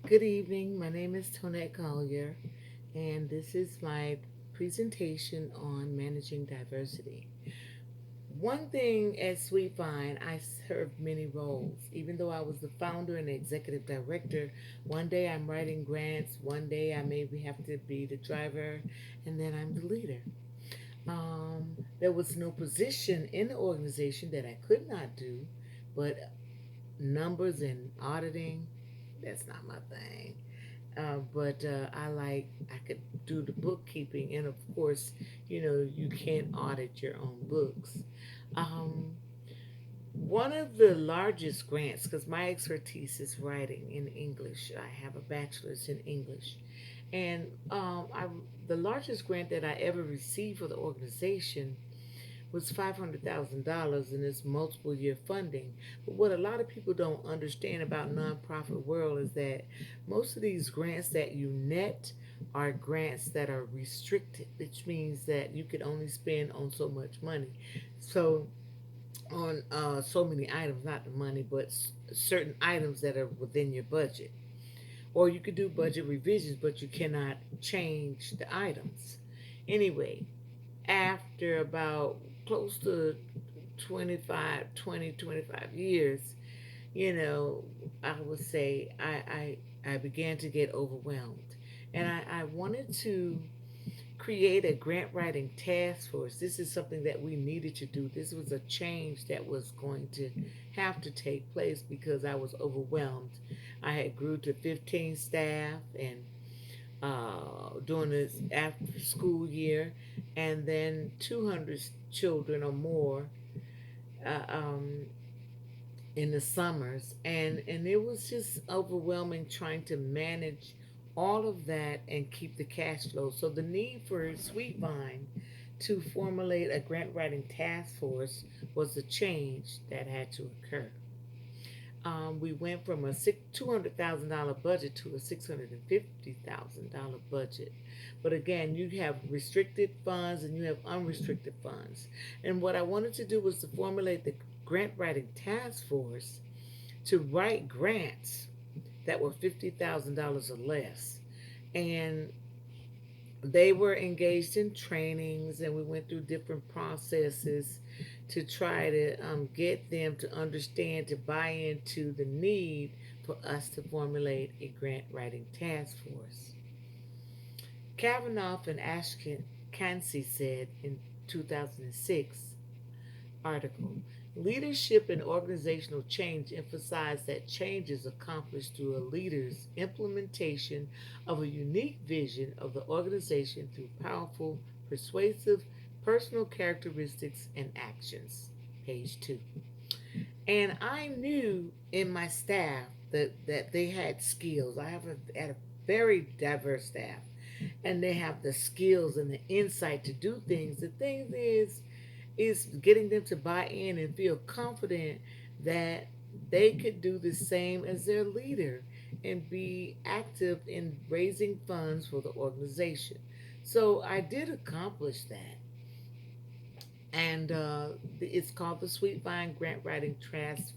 Good evening. My name is Tonnette Collier, and this is my presentation on managing diversity. One thing at Sweet Vine, I served many roles. Even though I was the founder and executive director, one day I'm writing grants, one day I maybe have to be the driver, and then I'm the leader. There was no position in the organization that I could not do, but numbers and auditing, that's not my thing. But I could do the bookkeeping, and of course, you can't audit your own books. Um, One of the largest grants, because my expertise is writing in English, I have a bachelor's in English, and the largest grant that I ever received for the organization was $500,000 in its multiple year funding. But what a lot of people don't understand about nonprofit world is that most of these grants that you net are grants that are restricted, which means that you can only spend on so much money. So on so many items, not the money, but certain items that are within your budget. Or you could do budget revisions, but you cannot change the items. Anyway, after about close to 25 years, you know, I would say I began to get overwhelmed. And I wanted to create a grant writing task force. This is something that we needed to do. This was a change that was going to have to take place because I was overwhelmed. I had grew to 15 staff and during this after school year, and then 200 children or more uh, um, in the summers, and it was just overwhelming trying to manage all of that and keep the cash flow. So the need for Sweetvine to formulate a grant writing task force was a change that had to occur. We went from a $200,000 budget to a $650,000 budget. But again, you have restricted funds and you have unrestricted funds. And what I wanted to do was to formulate the grant writing task force to write grants that were $50,000 or less. And they were engaged in trainings, and we went through different processes to try to get them to understand, to buy into the need for us to formulate a grant writing task force. Kavanaugh and Ashkenazi said in 2006 article, leadership and organizational change emphasize that change is accomplished through a leader's implementation of a unique vision of the organization through powerful, persuasive, personal characteristics and actions. Page 2. And I knew in my staff that they had skills. Had a very diverse staff, and they have the skills and the insight to do things. The thing is getting them to buy in and feel confident that they could do the same as their leader and be active in raising funds for the organization. So I did accomplish that. And it's called the Sweet Vine Grant Writing Task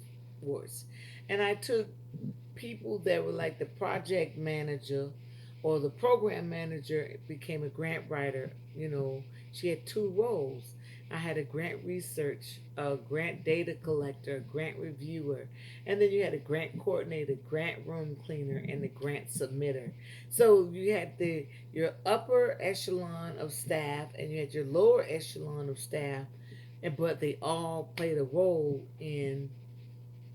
Force. And I took people that were like the project manager or the program manager became a grant writer. She had two roles. I had a grant research, a grant data collector, a grant reviewer, and then you had a grant coordinator, grant room cleaner, and the grant submitter. So you had your upper echelon of staff and you had your lower echelon of staff, but they all played a role in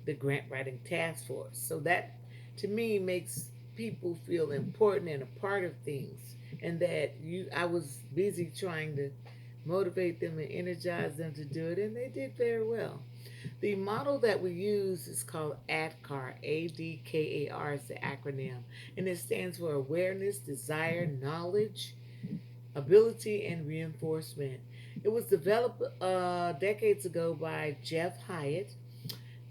the grant writing task force. So that to me makes people feel important and a part of things, and that you I was busy trying to motivate them and energize them to do it, and they did very well. The model that we use is called ADKAR. ADKAR is the acronym, and it stands for awareness, desire, knowledge, ability, and reinforcement. It was developed decades ago by Jeff Hyatt,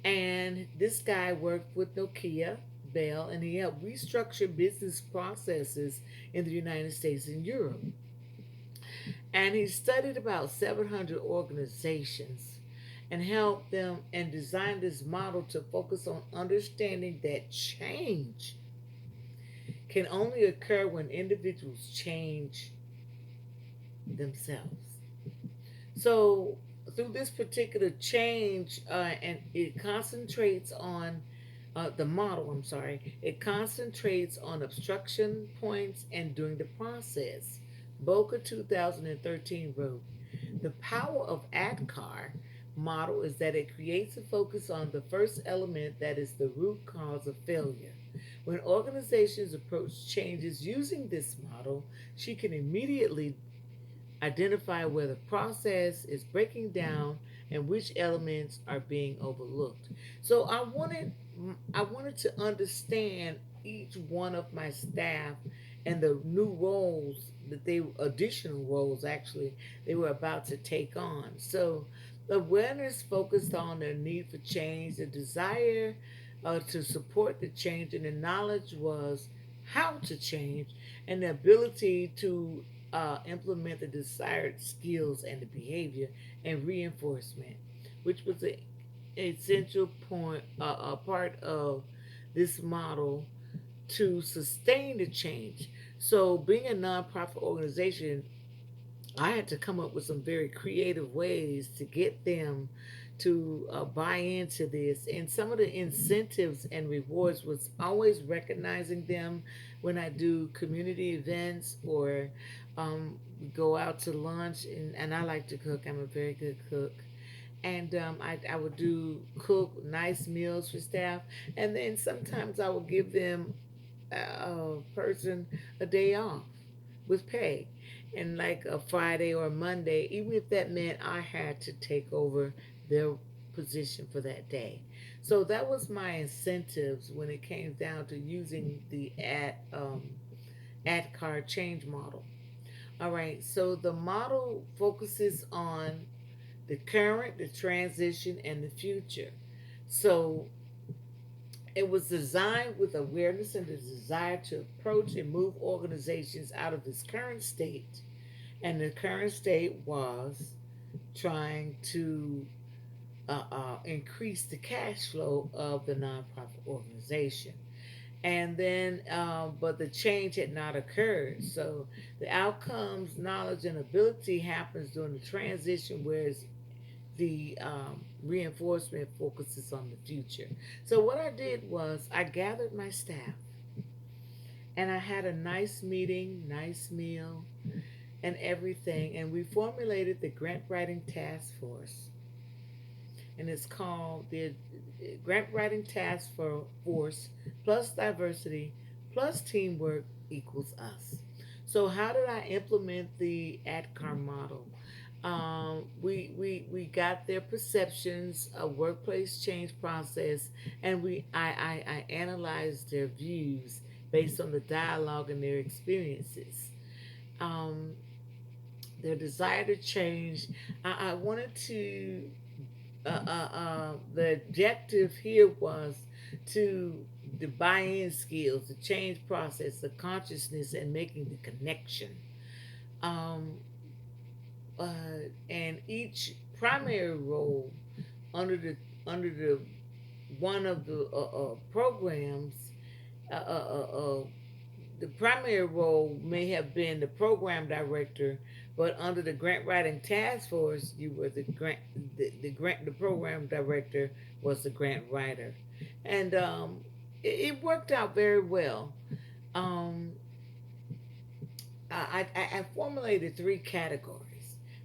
and this guy worked with Nokia Bell, and he helped restructure business processes in the United States and Europe. And he studied about 700 organizations and helped them and designed this model to focus on understanding that change can only occur when individuals change themselves. So, through this particular change, and it concentrates on the model, I'm sorry, it concentrates on obstruction points and during the process. Boca 2013 wrote, the power of ADKAR model is that it creates a focus on the first element that is the root cause of failure. When organizations approach changes using this model, she can immediately identify where the process is breaking down and which elements are being overlooked. So I wanted to understand each one of my staff and the new roles that they additional roles actually they were about to take on. So the awareness focused on their need for change, the desire to support the change, and the knowledge was how to change, and the ability to implement the desired skills and the behavior and reinforcement, which was an essential point, a part of this model to sustain the change. So, being a nonprofit organization, I had to come up with some very creative ways to get them to buy into this. And some of the incentives and rewards was always recognizing them when I do community events or go out to lunch. And I like to cook, I'm a very good cook. And I would do cook nice meals for staff. And then sometimes I would give them a person a day off with pay, and like a Friday or a Monday, even if that meant I had to take over their position for that day. So that was my incentives when it came down to using the ad card change model. All right, so the model focuses on the current, the transition, and the future. So it was designed with awareness and the desire to approach and move organizations out of its current state. And the current state was trying to increase the cash flow of the nonprofit organization. And then, but the change had not occurred. So the outcomes, knowledge, and ability happens during the transition, whereas the reinforcement focuses on the future. So what I did was I gathered my staff and I had a nice meeting, nice meal, and everything, and we formulated the grant writing task force. And it's called the Grant Writing Task Force plus diversity plus teamwork equals us. So how did I implement the ADKAR model? We got their perceptions, a workplace change process, and I analyzed their views based on the dialogue and their experiences. Um, their desire to change. I wanted to, the objective here was to the buy-in skills, the change process, the consciousness, and making the connection. Um, and each primary role under the one of the programs, uh, uh, uh, uh, the primary role may have been the program director, but under the grant writing task force, you were the program director was the grant writer, and it worked out very well. Um, I formulated three categories.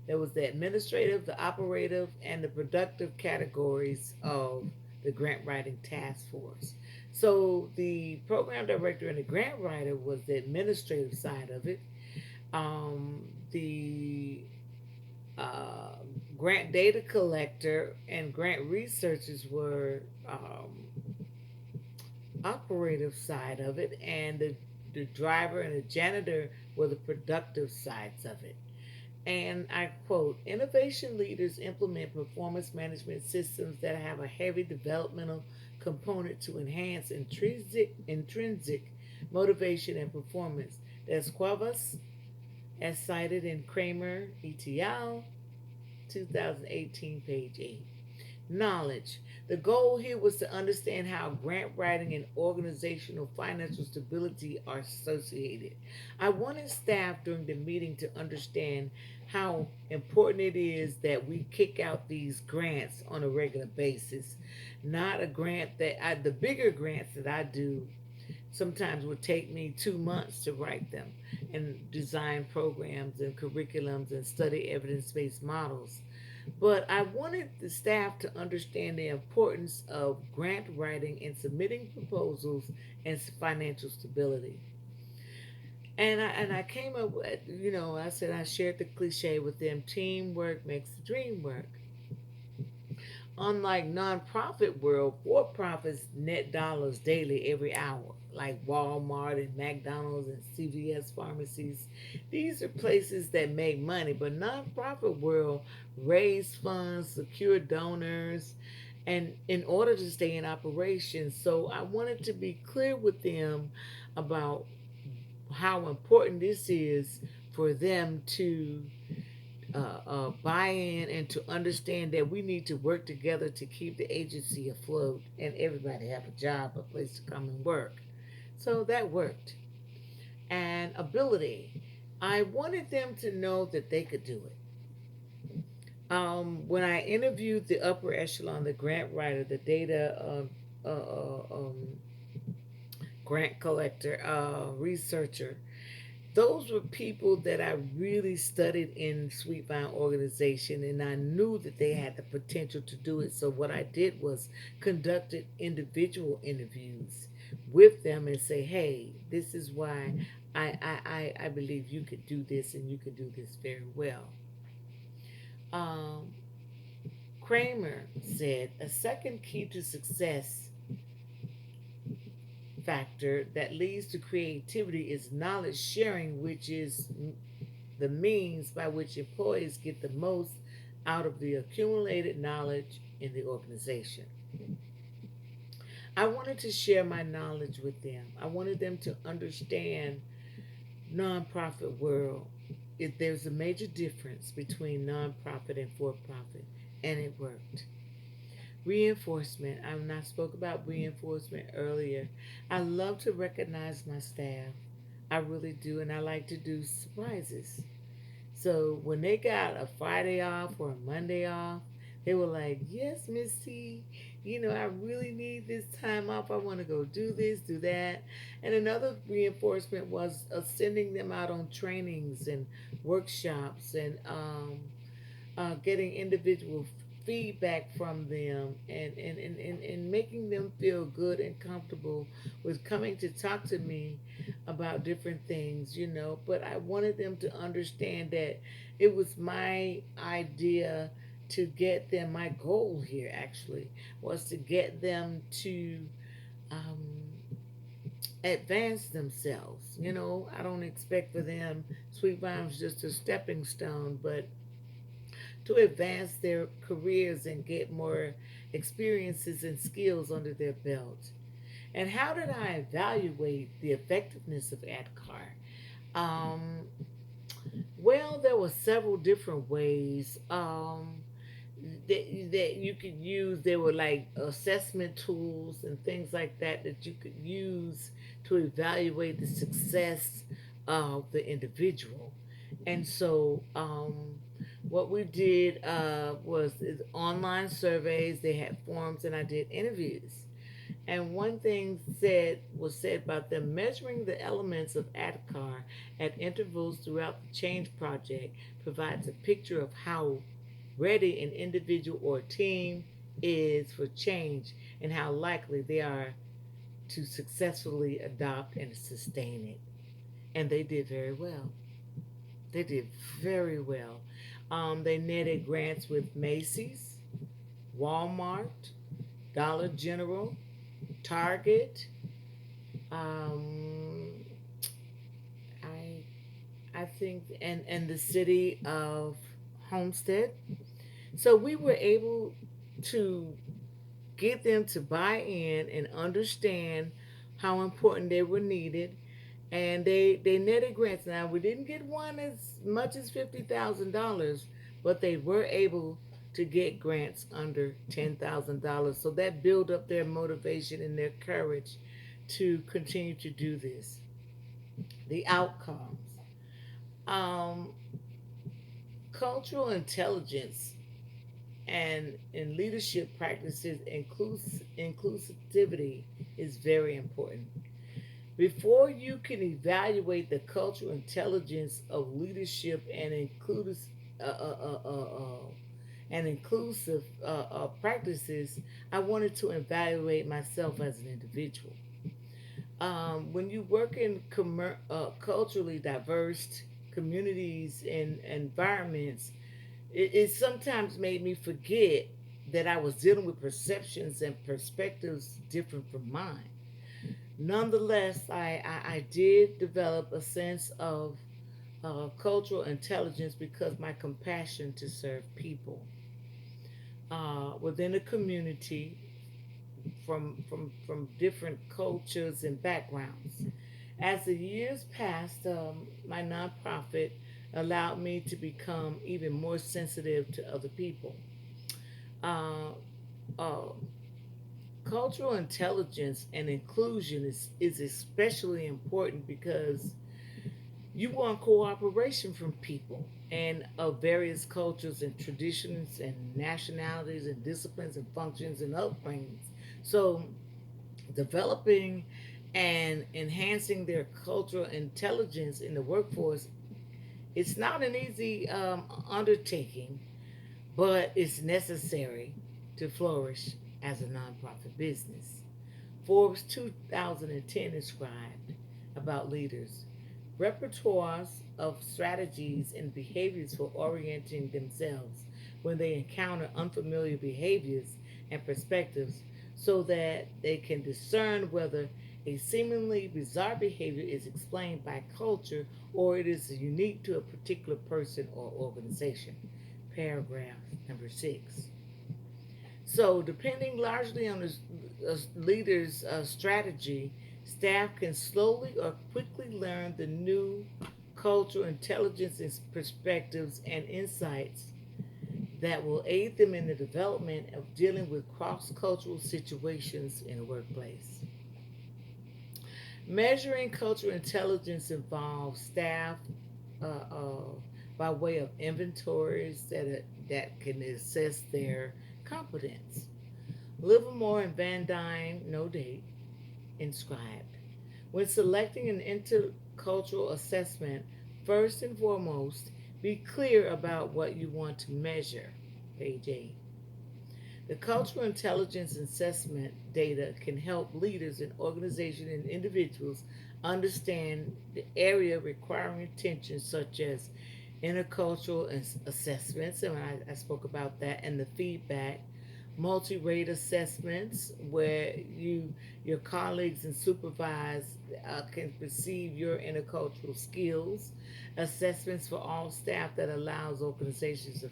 There was the administrative, the operative, and the productive categories of the grant writing task force. So the program director and the grant writer was the administrative side of it. The uh, grant data collector and grant researchers were operative side of it, and the driver and the janitor were the productive sides of it. And I quote, innovation leaders implement performance management systems that have a heavy developmental component to enhance intrinsic motivation and performance. That's Cuevas, as cited in Kramer et al., 2018, page 8. Knowledge. The goal here was to understand how grant writing and organizational financial stability are associated. I wanted staff during the meeting to understand how important it is that we kick out these grants on a regular basis. Not a grant the bigger grants that I do sometimes would take me 2 months to write them and design programs and curriculums and study evidence based models. But I wanted the staff to understand the importance of grant writing and submitting proposals and financial stability. And I came up with, I said I shared the cliche with them: teamwork makes the dream work. Unlike nonprofit world, for-profits net dollars daily every hour, like Walmart and McDonald's and CVS pharmacies. These are places that make money, but nonprofit world raise funds, secure donors, and in order to stay in operation. So I wanted to be clear with them about how important this is for them to buy in and to understand that we need to work together to keep the agency afloat and everybody have a job, a place to come and work. So that worked. And ability. I wanted them to know that they could do it. When I interviewed the upper echelon, the grant writer, the data grant collector, researcher, those were people that I really studied in Sweetvine organization, and I knew that they had the potential to do it. So what I did was conducted individual interviews with them and say, hey, this is why I believe you could do this and you could do this very well. Um, Kramer said a second key to success factor that leads to creativity is knowledge sharing, which is the means by which employees get the most out of the accumulated knowledge in the organization. I wanted to share my knowledge with them. I wanted them to understand nonprofit world. If there's a major difference between nonprofit and for-profit, and it worked. Reinforcement. I when I spoke about reinforcement earlier, I love to recognize my staff. I really do, and I like to do surprises. So when they got a Friday off or a Monday off, they were like, "Yes, Missy, I really need this time off. I want to go do this, do that." And another reinforcement was sending them out on trainings and workshops and getting individual feedback from them and making them feel good and comfortable with coming to talk to me about different things. But I wanted them to understand that it was my idea to get them, my goal here actually was to get them to um, advance themselves. I don't expect for them, Sweet Vine's just a stepping stone, but to advance their careers and get more experiences and skills under their belt. And how did I evaluate the effectiveness of ADCAR? Um, well, there were several different ways that you could use. There were like assessment tools and things like that you could use to evaluate the success of the individual. And so, what we did was is online surveys. They had forms, and I did interviews. And one thing said about them measuring the elements of ADCAR at intervals throughout the change project provides a picture of how ready an individual or team is for change and how likely they are to successfully adopt and sustain it. And they did very well. They did very well. They netted grants with Macy's, Walmart, Dollar General, Target. Um, I I think and the city of Homestead. So we were able to get them to buy in and understand how important they were needed. And they netted grants. Now we didn't get one as much as $50,000, but they were able to get grants under $10,000. So that build up their motivation and their courage to continue to do this. The outcomes. Um, Cultural intelligence and in leadership practices, inclusivity is very important. Before you can evaluate the cultural intelligence of leadership uh, uh, uh, uh, uh, and inclusive practices, I wanted to evaluate myself as an individual. When you work in culturally diverse communities and environments, it sometimes made me forget that I was dealing with perceptions and perspectives different from mine. Nonetheless, I did develop a sense of cultural intelligence because my compassion to serve people within a community from different cultures and backgrounds. As the years passed, my nonprofit allowed me to become even more sensitive to other people. Uh, uh, Cultural intelligence and inclusion is especially important because you want cooperation from people and of various cultures and traditions and nationalities and disciplines and functions and upbringings. So, developing and enhancing their cultural intelligence in the workforce, it's not an easy undertaking, but it's necessary to flourish as a nonprofit business. Forbes 2010 described about leaders repertoires of strategies and behaviors for orienting themselves when they encounter unfamiliar behaviors and perspectives so that they can discern whether a seemingly bizarre behavior is explained by culture or it is unique to a particular person or organization. Paragraph number 6. So, depending largely on the leader's strategy, staff can slowly or quickly learn the new cultural intelligence and perspectives and insights that will aid them in the development of dealing with cross cultural situations in the workplace. Measuring cultural intelligence involves staff uh, uh, by way of inventories that can assess their competence. Livermore and Van Dyne, no date, inscribed. When selecting an intercultural assessment, first and foremost, be clear about what you want to measure. Page 8. The cultural intelligence assessment data can help leaders in organizations and individuals understand the area requiring attention, such as intercultural assessments, and I spoke about that, and the feedback, multi-rate assessments, where your colleagues and supervisors can perceive your intercultural skills, assessments for all staff that allows organizations to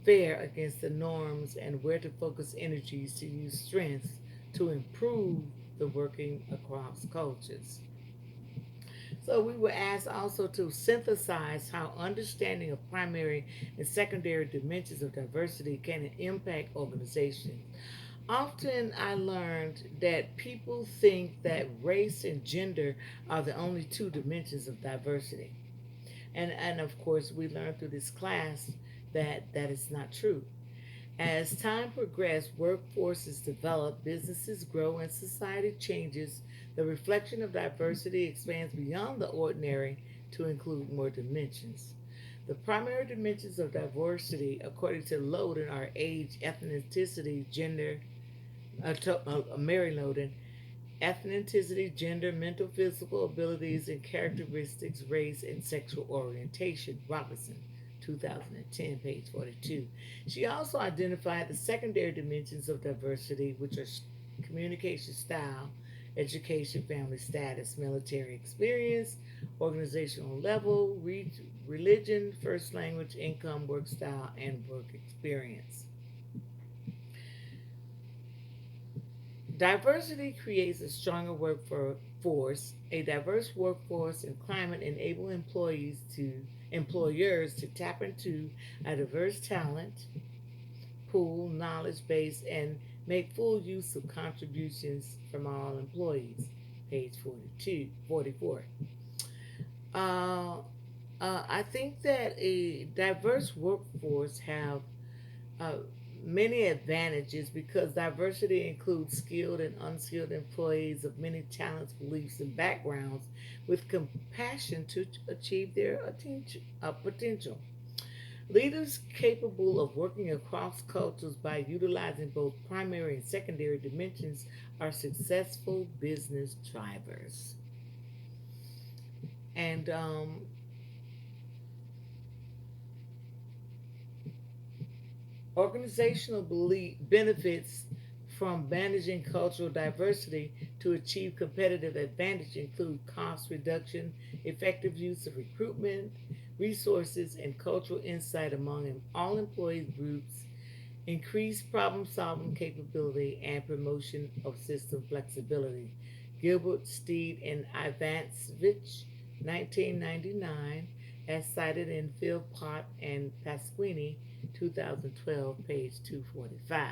fare against the norms, and where to focus energies to use strengths to improve the working across cultures. So we were asked also to synthesize how understanding of primary and secondary dimensions of diversity can impact organizations. Often I learned that people think that race and gender are the only two dimensions of diversity. And of course, we learned through this class that that is not true. As time progresses, workforces develop, businesses grow, and society changes, the reflection of diversity expands beyond the ordinary to include more dimensions. The primary dimensions of diversity, according to Loden, are age, ethnicity, gender, Mary Loden, ethnicity, gender, mental, physical abilities and characteristics, race, and sexual orientation. Robinson, 2010, page 42. She also identified the secondary dimensions of diversity, which are communication style, education, family status, military experience, organizational level, religion, first language, income, work style, and work experience. Diversity creates a stronger workforce. A diverse workforce and climate enable employers to tap into a diverse talent pool, knowledge base, and make full use of contributions from all employees. Page 42, 44. Uh, I think that a diverse workforce have uh, many advantages because diversity includes skilled and unskilled employees of many talents, beliefs, and backgrounds with compassion to achieve their potential. Leaders capable of working across cultures by utilizing both primary and secondary dimensions are successful business drivers. And organizational benefits from managing cultural diversity to achieve competitive advantage include cost reduction, effective use of recruitment, resources, and cultural insight among all employee groups, increased problem solving capability, and promotion of system flexibility. Gilbert, Steed, and Ivanovich, 1999, as cited in Philpott and Pasquini, 2012, page 245.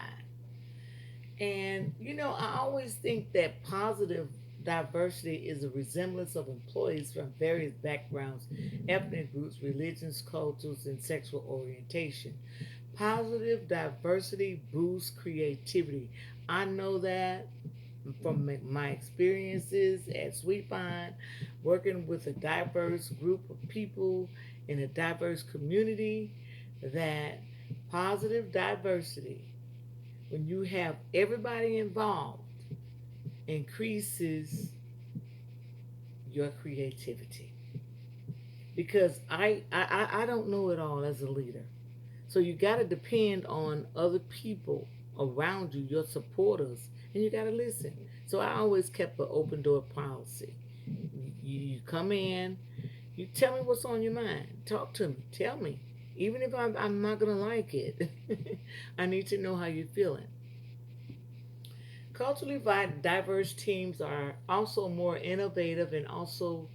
And I always think that positive diversity is a resemblance of employees from various backgrounds, ethnic groups, religions, cultures, and sexual orientation. Positive diversity boosts creativity. I know that from my experiences at Sweet Pine, working with a diverse group of people in a diverse community, that positive diversity, when you have everybody involved, increases your creativity. Because I don't know it all as a leader. So you got to depend on other people around you, your supporters, and you got to listen. So I always kept an open door policy. You come in, you tell me what's on your mind. Talk to me. Tell me. Even if I'm not going to like it, I need to know how you're feeling. Culturally diverse teams are also more innovative and also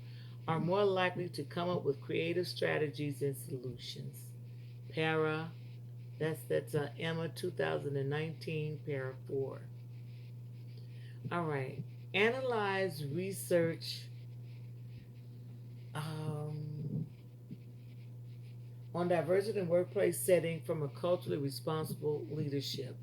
are more likely to come up with creative strategies and solutions. Para, that's Emma 2019, para 4. All right. Analyze research um, on diversity in workplace setting from a culturally responsible leadership.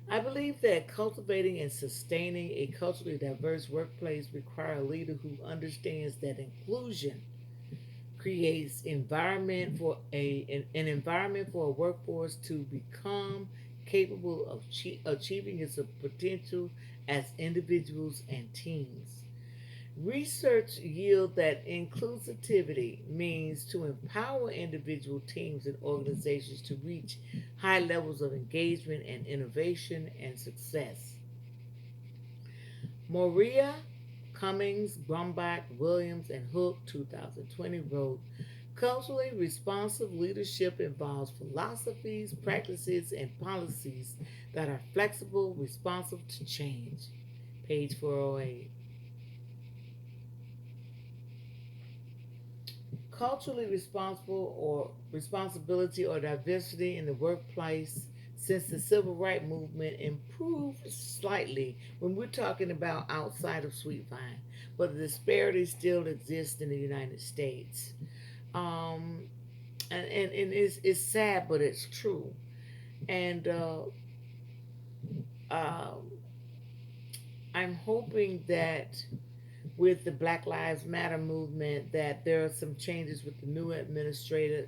I believe that cultivating and sustaining a culturally diverse workplace requires a leader who understands that inclusion creates an environment for a workforce to become capable of achieving its potential as individuals and teams. Research yield that inclusivity means to empower individual teams and organizations to reach high levels of engagement and innovation and success. Moria, Cummings, Grumbach, Williams, and Hook 2020 wrote, culturally responsive leadership involves philosophies, practices, and policies that are flexible, responsive to change. Page 408. Culturally responsible or responsibility or diversity in the workplace since the civil rights movement improved slightly when we're talking about outside of Sweetvine, but the disparity still exists in the United States. Um, and it's sad, but it's true. And uh, I'm hoping that with the Black Lives Matter movement that there are some changes with the new administration,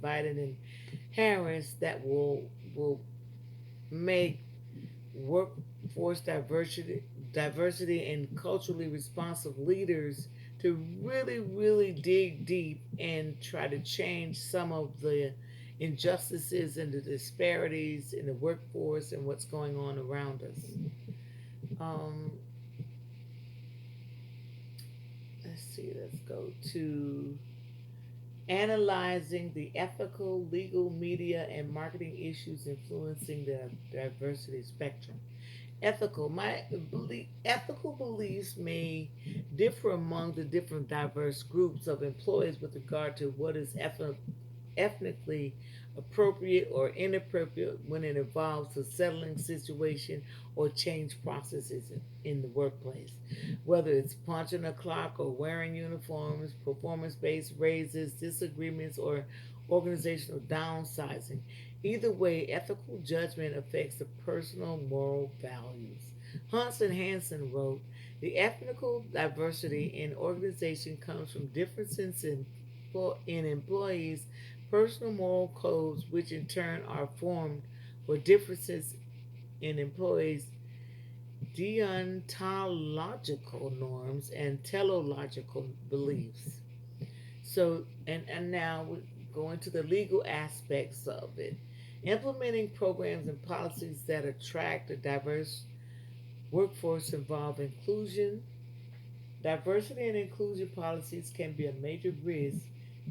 Biden and Harris, that will make workforce diversity and culturally responsive leaders to really dig deep and try to change some of the injustices and the disparities in the workforce and what's going on around us. Um, let's see, let's go to analyzing the ethical, legal, media, and marketing issues influencing the diversity spectrum. Ethical beliefs may differ among the different diverse groups of employees with regard to what is ethnically appropriate or inappropriate when it involves a settling situation or change processes in the workplace. Whether it's punching a clock or wearing uniforms, performance based raises, disagreements, or organizational downsizing. Either way, ethical judgment affects the personal moral values. Hunts and Hansen wrote, the ethnical diversity in organization comes from differences in employees' personal moral codes, which in turn are formed for differences in employees' deontological norms and teleological beliefs. So, and now we go into the legal aspects of it. Implementing programs and policies that attract a diverse workforce involve inclusion. Diversity and inclusion policies can be a major risk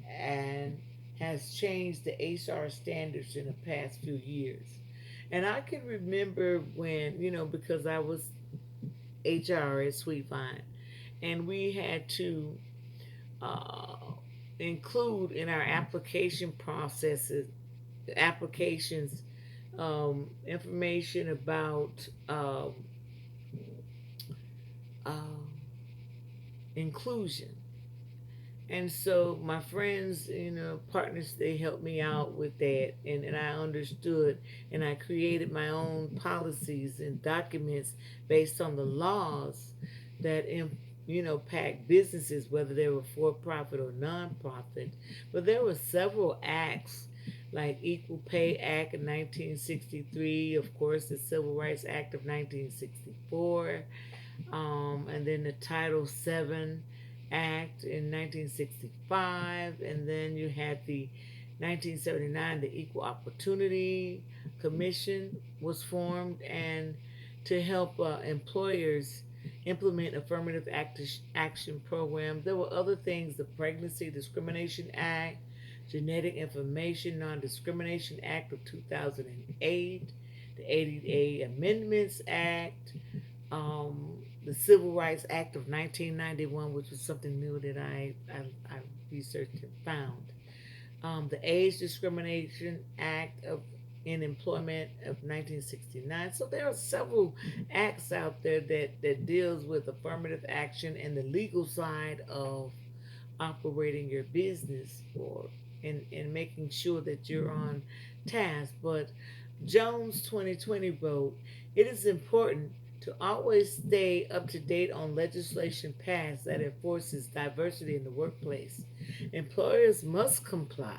and has changed the HR standards in the past few years. And I can remember when, because I was HR at Sweetvine, and we had to uh, include in our application processes, applications, information about um, inclusion. And so my friends, partners, they helped me out with that, and I understood, and I created my own policies and documents based on the laws that pack businesses, whether they were for profit or non-profit. But there were several acts, like Equal Pay Act of 1963, of course, the Civil Rights Act of 1964, and then the Title VII Act in 1965, and then you had the 1979, the Equal Opportunity Commission was formed, and to help employers implement affirmative action programs. There were other things: the Pregnancy Discrimination Act, Genetic Information Non-Discrimination Act of 2008, the ADA Amendments Act, the Civil Rights Act of 1991, which was something new that I researched and found. The Age Discrimination Act of in Employment of 1969. So there are several acts out there that deals with affirmative action and the legal side of operating your business or and making sure that you're on task. But Jones 2020 wrote, it is important to always stay up to date on legislation passed that enforces diversity in the workplace. Employers must comply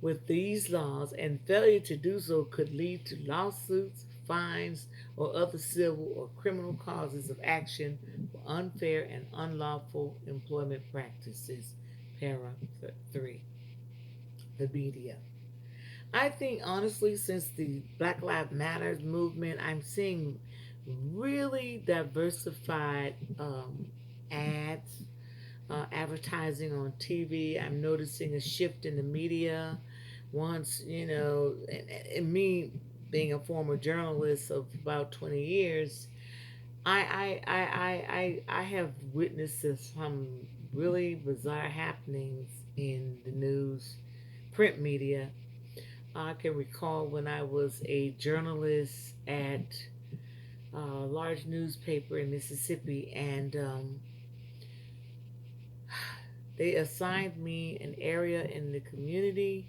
with these laws, and failure to do so could lead to lawsuits, fines, or other civil or criminal causes of action for unfair and unlawful employment practices. Para 3. The media. I think honestly, since the Black Lives Matter movement, I'm seeing really diversified ads, advertising on TV. I'm noticing a shift in the media. Once, and me being a former journalist of about 20 years, I have witnessed some really bizarre happenings in the news, print media. I can recall when I was a journalist at a large newspaper in Mississippi, and they assigned me an area in the community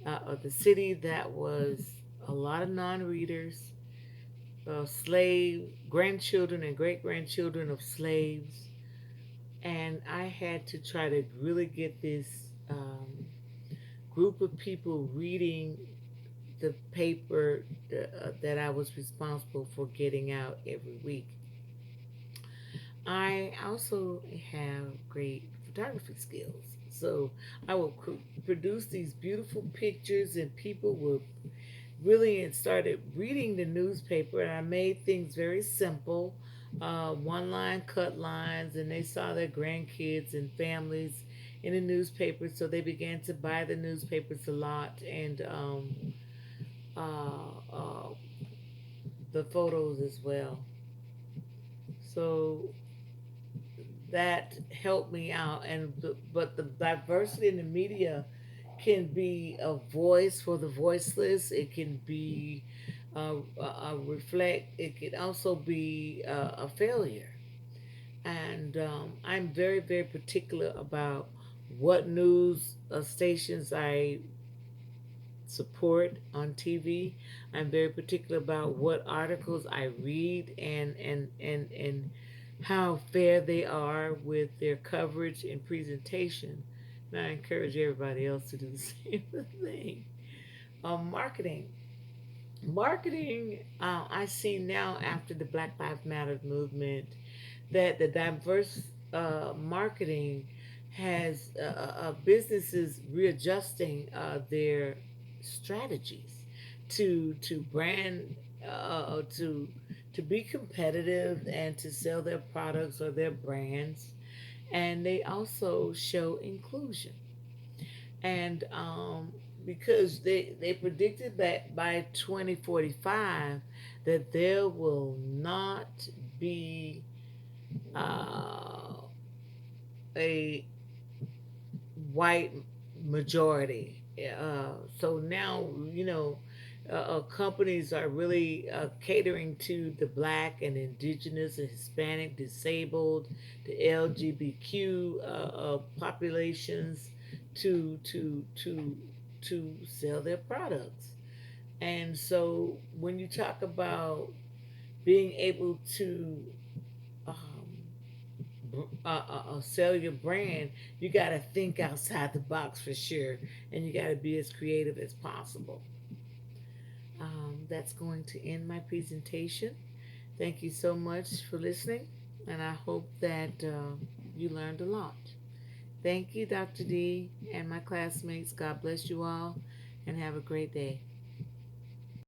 of the city that was a lot of non-readers, slave grandchildren and great grandchildren of slaves, and I had to try to really get this group of people reading the paper that I was responsible for getting out every week. I also have great photography skills. So I will produce these beautiful pictures, and people will really started reading the newspaper. And I made things very simple, one line cut lines, and they saw their grandkids and families in the newspaper. So they began to buy the newspapers a lot, and uh, uh, the photos as well. So that helped me out, but the diversity in the media can be a voice for the voiceless. It can be reflect. It can also be a failure. And I'm very, very particular about what news stations I support on TV. I'm very particular about what articles I read and how fair they are with their coverage and presentation. And I encourage everybody else to do the same thing. Marketing. Marketing, I see now after the Black Lives Matter movement that the diverse marketing has businesses readjusting their strategies to brand to be competitive and to sell their products or their brands, and they also show inclusion and because they predicted that by 2045 that there will not be uh, a white majority. So now, companies are really catering to the black and indigenous and Hispanic, disabled, the LGBTQ populations to sell their products. And so when you talk about being able to um, sell your brand, you got to think outside the box for sure, and you got to be as creative as possible. That's going to end my presentation. Thank you so much for listening, and I hope that you learned a lot. Thank you, Dr. D, and my classmates. God bless you all, and have a great day.